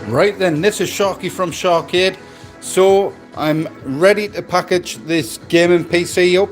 Right then, this is Sharky from Shar-Kade. So I'm ready to package this gaming PC up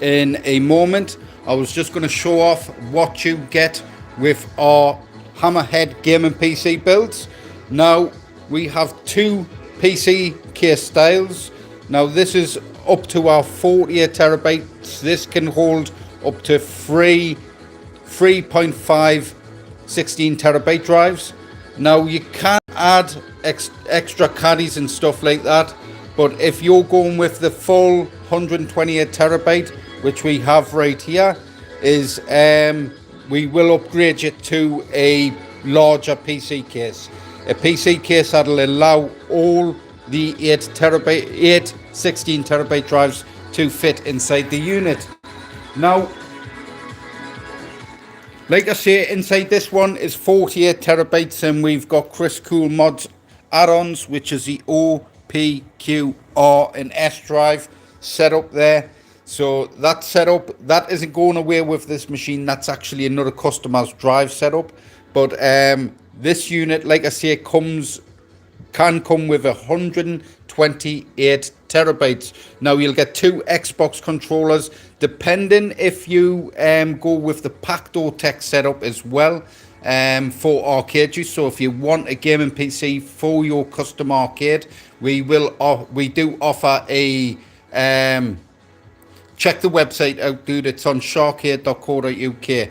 in a moment. I was just going to show off what you get with our Hammerhead gaming PC builds. Now we have two PC case styles. Now this is up to our 48 terabytes. This can hold up to 3.5 16 terabyte drives. Now you can add extra caddies and stuff like that, but if you're going with the full 128 terabyte, which we have right here, is we will upgrade you to a larger PC case. A PC case that'll allow all the 8 16 terabyte drives to fit inside the unit. Now, like I say, inside this one is 48 terabytes, and we've got Krisscoolmods add-ons, which is the O, P, Q, R and S drive set up there. So that setup, that isn't going away with this machine. That's actually another customized drive setup. But this unit, like I say, can come with 128 terabytes. Now you'll get two Xbox controllers, depending if you go with the PactoTech setup as well, for arcade use. So if you want a gaming PC for your custom arcade, we do offer a check the website out, dude. It's on sharkade.co.uk.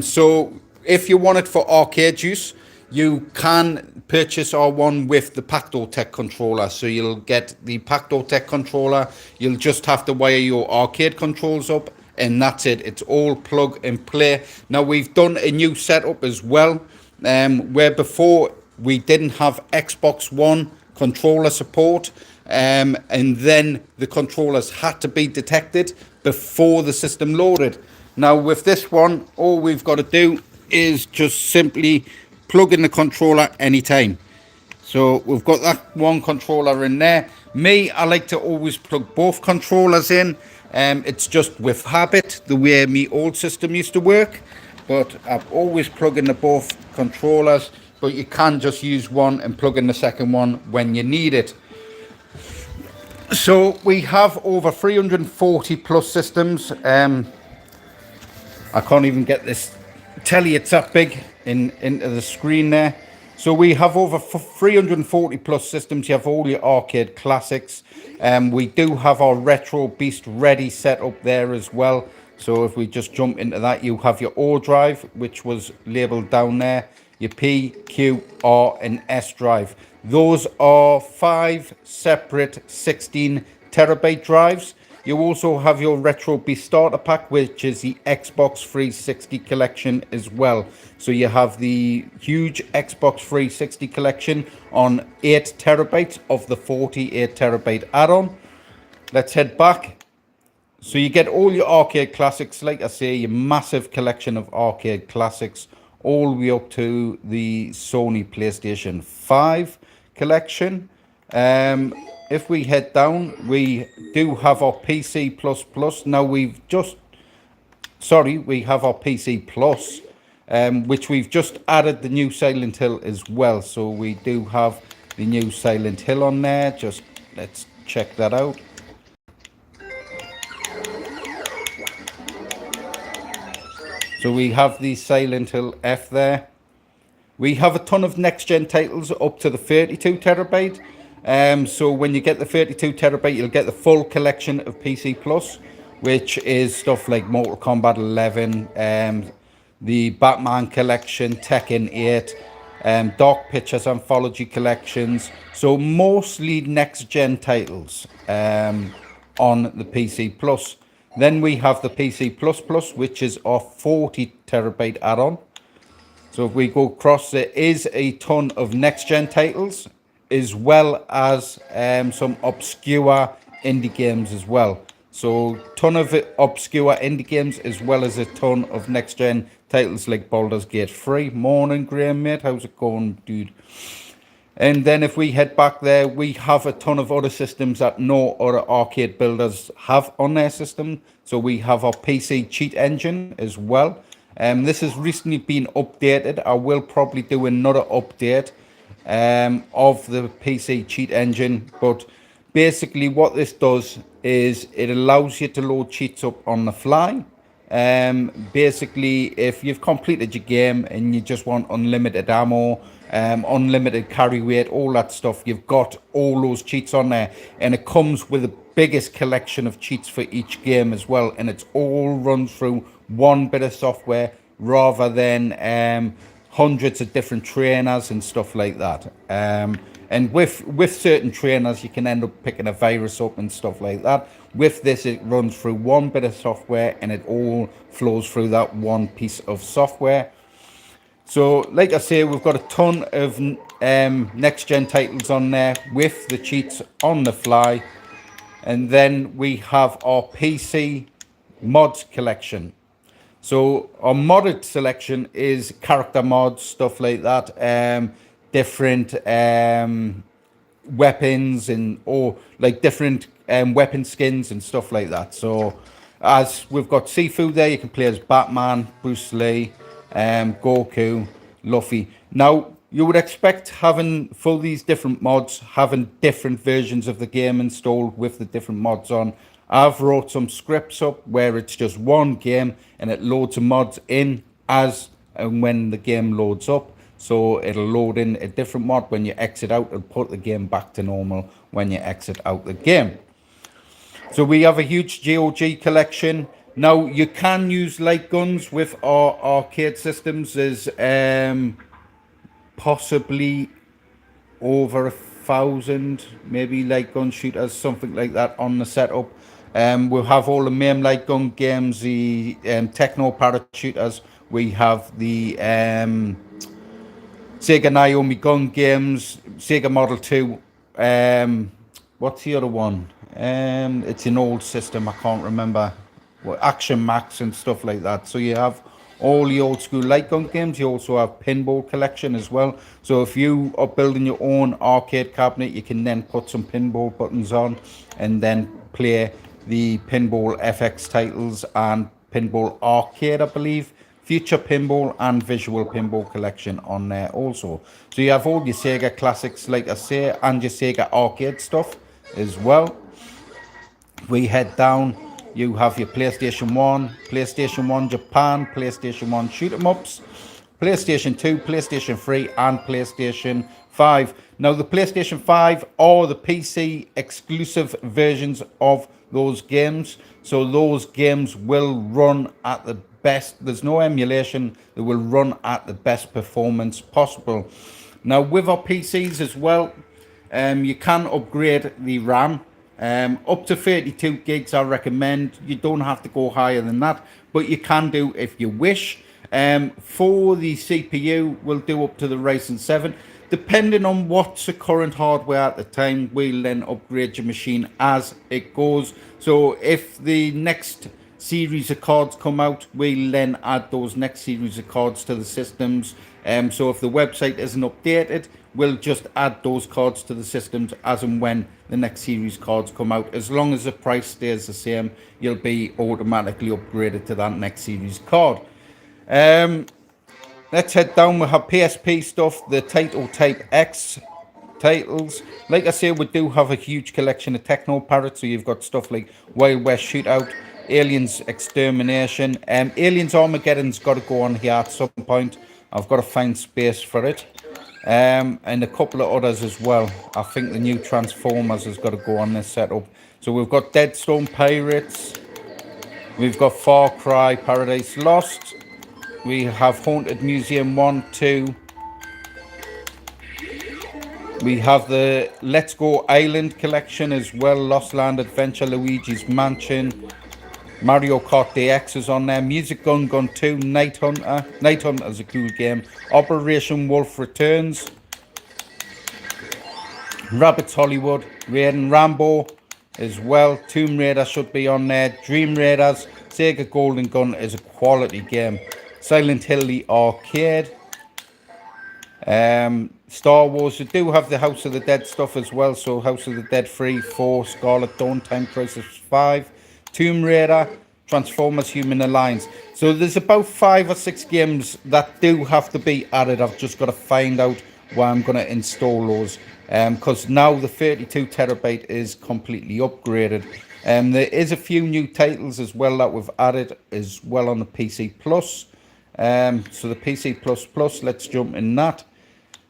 So if you want it for arcade use, you can purchase our one with the PactoTech controller. So you'll get the PactoTech controller. You'll just have to wire your arcade controls up, and that's it. It's all plug and play. Now we've done a new setup as well, where before we didn't have Xbox One controller support, and then the controllers had to be detected before the system loaded. Now with this one, all we've got to do is just simply plug in the controller anytime. So we've got that one controller in there. Me, I like to always plug both controllers in. It's just with habit, the way my old system used to work. But I've always plugged in the both controllers. But you can just use one and plug in the second one when you need it. So we have over 340 plus systems. I can't even get this telly, it's that big into the screen there. So we have over 340 plus systems. You have all your arcade classics. We do have our retro beast ready set up there as well. So if we just jump into that, you have your O drive, which was labeled down there, your P, Q, R and S drive. Those are 5 separate 16 terabyte drives. You also have your Retro Beast starter pack, which is the Xbox 360 collection as well. So you have the huge Xbox 360 collection on 8 terabytes of the 48 terabyte add-on. Let's head back. So you get all your arcade classics, like I say, your massive collection of arcade classics, all the way up to the Sony PlayStation 5 collection. If we head down, we do have our PC++. Now we have our PC Plus, which we've just added the new Silent Hill as well. So we do have the new Silent Hill on there. Just let's check that out. So we have the Silent Hill F there. We have a ton of NextGen titles up to the 32 terabyte. So when you get the 32 terabyte, you'll get the full collection of PC Plus, which is stuff like Mortal Kombat 11, the Batman collection, Tekken 8, Dark Pictures anthology collections. So mostly next-gen titles on the PC Plus. Then we have the PC Plus Plus, which is our 40 terabyte add-on. So if we go across, there is a ton of next-gen titles, as well as some obscure indie games as well. So ton of obscure indie games, as well as a ton of next-gen titles like Baldur's Gate 3. Morning, Graham, mate. How's it going, dude? And then if we head back there, we have a ton of other systems that no other arcade builders have on their system. So we have our PC cheat engine as well. This has recently been updated. I will probably do another update of the PC cheat engine. But basically what this does is it allows you to load cheats up on the fly. Basically, if you've completed your game and you just want unlimited ammo, unlimited carry weight, all that stuff, you've got all those cheats on there, and it comes with the biggest collection of cheats for each game as well, and it's all run through one bit of software rather than hundreds of different trainers and stuff like that. And with certain trainers, you can end up picking a virus up and stuff like that. With this, it runs through one bit of software and it all flows through that one piece of software. So, like I say, we've got a ton of next-gen titles on there with the cheats on the fly. And then we have our PC mods collection. So our modded selection is character mods, stuff like that, different weapons and or like different weapon skins and stuff like that. So as we've got Sifu there, you can play as Batman, Bruce Lee, Goku, Luffy. Now you would expect having for these different mods, having different versions of the game installed with the different mods on. I've wrote some scripts up where it's just one game and it loads the mods in as and when the game loads up. So it'll load in a different mod when you exit out and put the game back to normal when you exit out the game. So we have a huge GOG collection. Now you can use light guns with our arcade systems. There's possibly over 1,000 maybe light gun shooters, something like that on the setup. We'll have all the main light gun games, the Techno parachuters. We have the Sega Naomi gun games, Sega Model 2. What's the other one? It's an old system, I can't remember. Well, Action Max and stuff like that. So you have all the old school light gun games. You also have pinball collection as well. So if you are building your own arcade cabinet, you can then put some pinball buttons on and then play the Pinball FX titles and Pinball Arcade, I believe, Future Pinball and Visual Pinball collection on there also. So you have all your Sega classics, like I say, and your Sega arcade stuff as well. We head down, you have your PlayStation 1, PlayStation 1 Japan, PlayStation 1 shoot 'em ups, PlayStation 2, PlayStation 3 and PlayStation 5. Now the PlayStation 5 are the PC exclusive versions of those games, so those games will run at the best. There's no emulation. They will run at the best performance possible. Now with our PCs as well, you can upgrade the RAM up to 32 gigs. I recommend. You don't have to go higher than that, but you can do if you wish. For the CPU, we'll do up to the Ryzen 7. Depending on what's the current hardware at the time, we'll then upgrade your machine as it goes. So if the next series of cards come out, we'll then add those next series of cards to the systems. So if the website isn't updated, we'll just add those cards to the systems as and when the next series cards come out. As long as the price stays the same, you'll be automatically upgraded to that next series card. Let's head down. We have PSP stuff, the Taito Type X titles. Like I say, we do have a huge collection of Techno parrots. So you've got stuff like Wild West Shootout, Aliens Extermination, Aliens Armageddon's got to go on here at some point. I've got to find space for it. And a couple of others as well. I think the new Transformers has got to go on this setup. So we've got Deadstone Pirates. We've got Far Cry Paradise Lost. We have Haunted Museum 1, 2. We have the Let's Go Island collection as well. Lost Land Adventure, Luigi's Mansion. Mario Kart DX is on there. Music Gun Gun 2, Night Hunter. Night Hunter is a cool game. Operation Wolf Returns. Rabbits Hollywood. Raiden Rambo as well. Tomb Raider should be on there. Dream Raiders. Sega Golden Gun is a quality game. Silent Hill the arcade. Star Wars. They do have the House of the Dead stuff as well. So House of the Dead 3, 4, Scarlet Dawn, Time Crisis 5, Tomb Raider, Transformers Human Alliance. So there's about 5 or 6 games that do have to be added. I've just got to find out why I'm going to install those, because now the 32 terabyte is completely upgraded. There is a few new titles as well that we've added as well on the PC Plus. So the PC Plus, let's jump in that.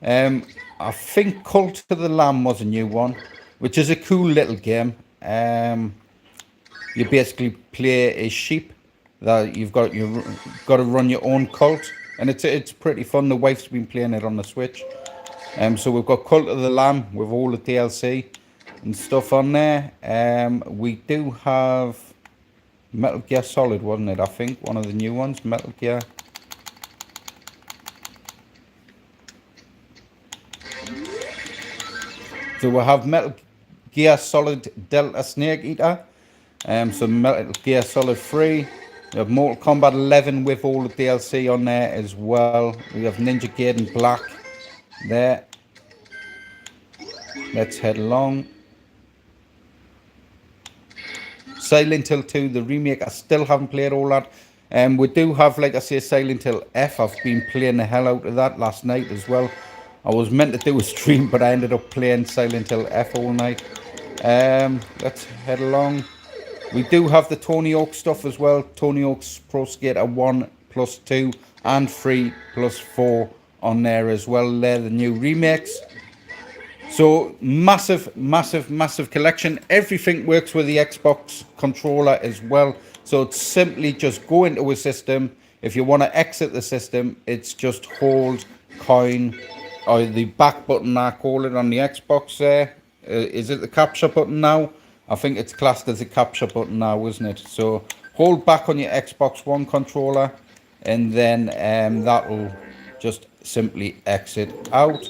I think Cult of the Lamb was a new one, which is a cool little game. You basically play a sheep that you've got to run your own cult, and it's pretty fun. The wife's been playing it on the Switch. So we've got Cult of the Lamb with all the DLC and stuff on there. We do have Metal Gear Solid, wasn't it? I think one of the new ones, Metal Gear. So we'll have Metal Gear Solid Delta Snake Eater. So Metal Gear Solid 3. We have Mortal Kombat 11 with all the DLC on there as well. We have Ninja Gaiden Black there. Let's head along. Silent Hill 2, the remake. I still haven't played all that. We do have, like I say, Silent Hill F. I've been playing the hell out of that last night as well. I was meant to do a stream, but I ended up playing Silent Hill F all night. Let's head along. We do have the Tony Hawk stuff as well. Tony Hawk's Pro Skater 1 plus 2 and 3 plus 4 on there as well. They're the new remakes. So massive collection. Everything works with the Xbox controller as well. So it's simply just go into a system. If you want to exit the system, it's just hold coin or the back button, I call it on the Xbox there. Is it the capture button now? I think it's classed as a capture button now, isn't it? So hold back on your Xbox One controller, and then that will just simply exit out.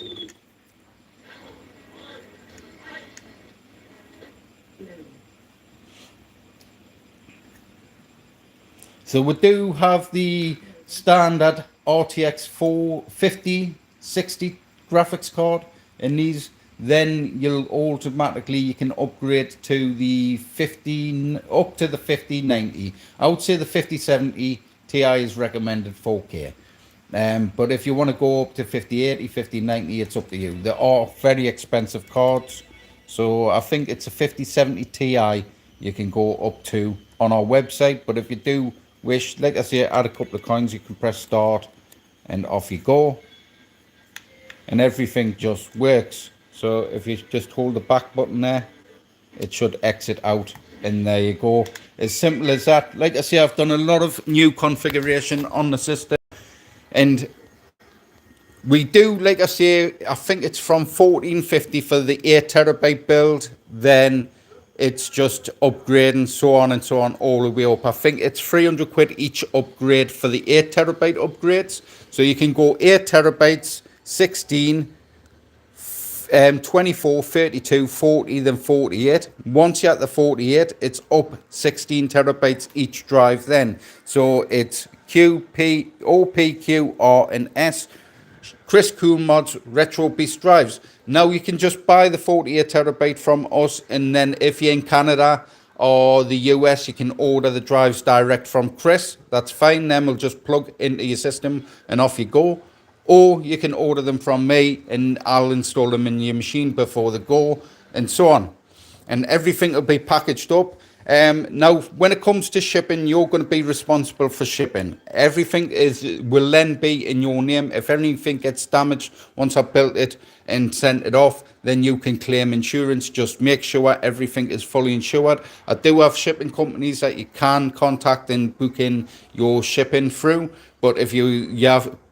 So we do have the standard RTX 4060 graphics card in these. Then you'll automatically, you can upgrade to the 5090. I would say the 5070 Ti is recommended 4K. But if you want to go up to 5080, 5090, it's up to you. They are very expensive cards. So I think it's a 5070 Ti you can go up to on our website. But if you do wish, like I say, add a couple of coins, you can press start and off you go. And everything just works. So if you just hold the back button there, it should exit out, and there you go. As simple as that. Like I say, I've done a lot of new configuration on the system, and we do, like I say, I think it's from 1450 for the 8 terabyte build, then it's just upgrading, so on and so on, all the way up. I think it's 300 quid each upgrade for the 8 terabyte upgrades. So you can go 8 terabytes, 16, 24, 32, 40, then 48. Once you're at the 48, it's up 16 terabytes each drive then. So it's QP, OP, R, and S. Krisscoolmods Retro Beast drives. Now you can just buy the 48 terabyte from us, and then if you're in Canada or the US, you can order the drives direct from Chris. That's fine. Then we'll just plug into your system and off you go. Or you can order them from me and I'll install them in your machine before they go, and so on. And everything will be packaged up. Now, when it comes to shipping, you're going to be responsible for shipping. Everything will then be in your name. If anything gets damaged once I've built it and sent it off, then you can claim insurance. Just make sure everything is fully insured. I do have shipping companies that you can contact and book in your shipping through. But if you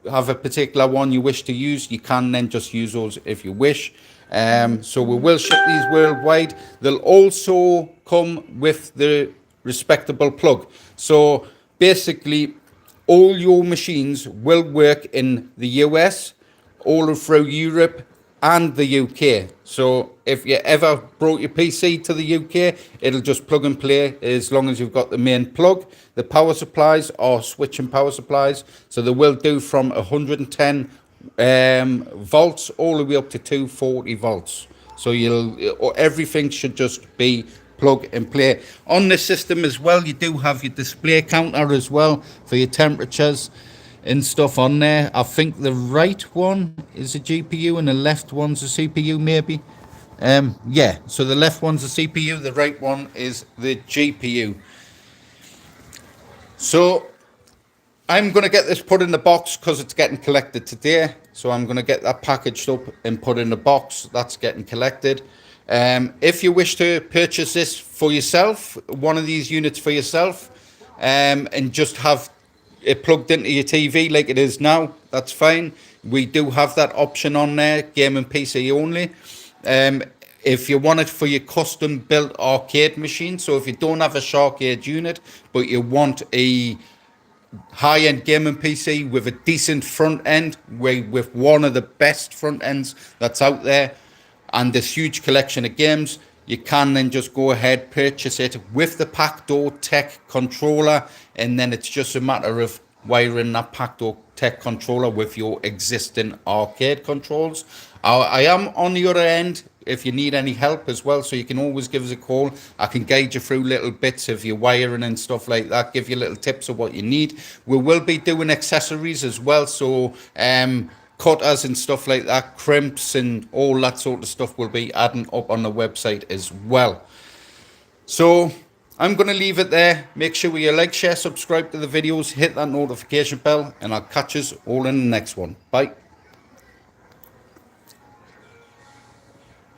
have a particular one you wish to use, you can then just use those if you wish. So we will ship these worldwide. They'll also come with the respectable plug. So basically, all your machines will work in the US, all through Europe and the UK. So if you ever brought your PC to the UK, it'll just plug and play as long as you've got the main plug. The power supplies are switching power supplies. So they will do from 110 volts all the way up to 240 volts. So everything should just be plug and play. On this system as well, you do have your display counter as well for your temperatures. and stuff on there. I think the right one is a GPU and the left one's a CPU, maybe. Yeah, so the left one's a CPU, the right one is the GPU. So I'm going to get this put in the box because it's getting collected today. So I'm going to get that packaged up and put in the box. That's getting collected. If you wish to purchase this for yourself, one of these units for yourself, and just have it plugged into your TV like it is now, that's fine. We do have that option on there, gaming PC only. If you want it for your custom built arcade machine, so if you don't have a Shar-Kade unit, but you want a high-end gaming PC with a decent front end, with one of the best front ends that's out there, and this huge collection of games, you can then just go ahead, purchase it with the PactoTech controller, and then it's just a matter of wiring that PactoTech controller with your existing arcade controls. I am on the other end if you need any help as well, so you can always give us a call. I can guide you through little bits of your wiring and stuff like that, give you little tips of what you need. We will be doing accessories as well, so cutters and stuff like that, crimps and all that sort of stuff will be adding up on the website as well. So I'm going to leave it there. Make sure you like, share, subscribe to the videos, hit that notification bell, and I'll catch us all in the next one. Bye.